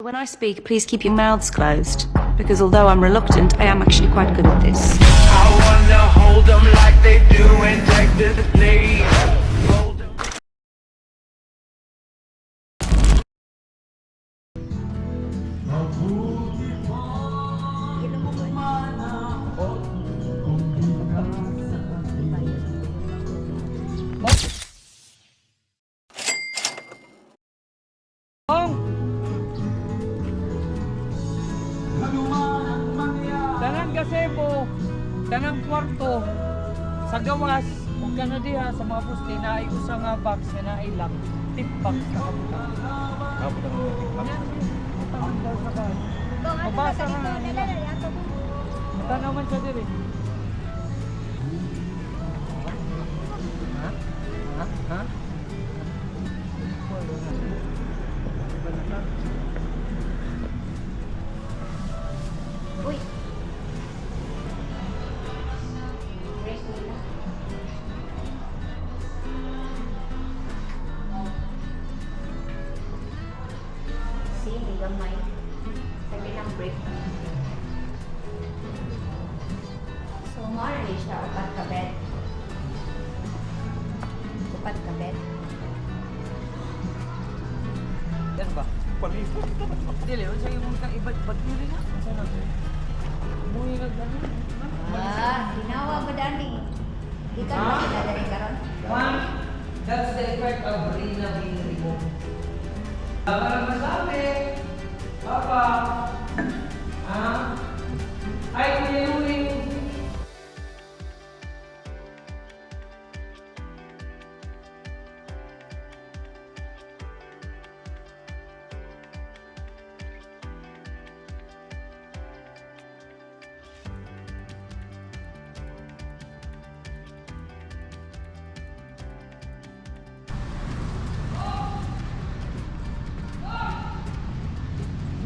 When I speak, please keep your mouths closed, because although I'm reluctant, I am actually quite good at this. I wanna hold them like they do in Texas, please. Hold 'em. Tanang gazebo, tanang kwarto, sa gawas, kung ka na diha sa mga pusti na usa nga box na nailang tip box sa kabutan. Kabutan mo tip box? Kabutan daw sa kan. Mabasa na nila. Mata naman siya diri. Ha? Ha? Ha? Uy. Sige, gamay. Sabi ng break. So, morning siya. Upat ka bed. Upat ka bed. Yan ba? Palipot ka ba? Dili, unsa yung mga ibad-bad dili na? Unsa na? Mui nga gani. Ginawa mo dani. Di ka ba sila dari karon? One, that's the effect of Rina being removed. Parang masabi, Papa, ay Kuya Louie,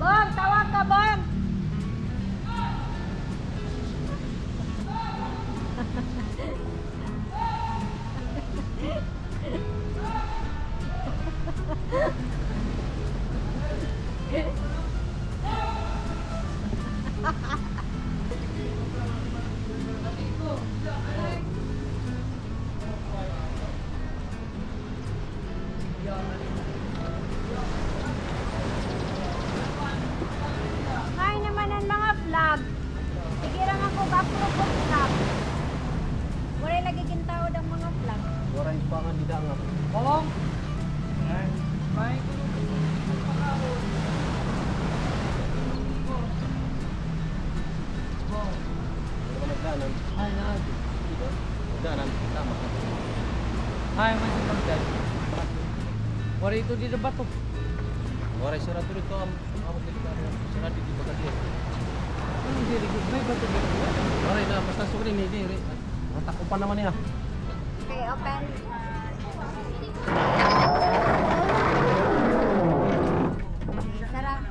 Bong, tawag ka, Bong! Hi naman ang mga vlog. Sige naman ko ka-upload ko vlog. Wala lagi gintawad ang mga vlog. waray pa nga di nga. Kolong. Bye. Ay, na. Ay, masih pagdan. Wari itu di debat tuh. Waray sira tuloy ito ang delikado. Sira di bagay. Ano diri gud may bato dito. Waray na basta sugri ni diri. Matak pa naman niya. Okay, open. Sarap.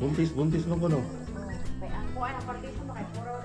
Buntis man ko no. Kaya ang kuha ng partition ba kay puro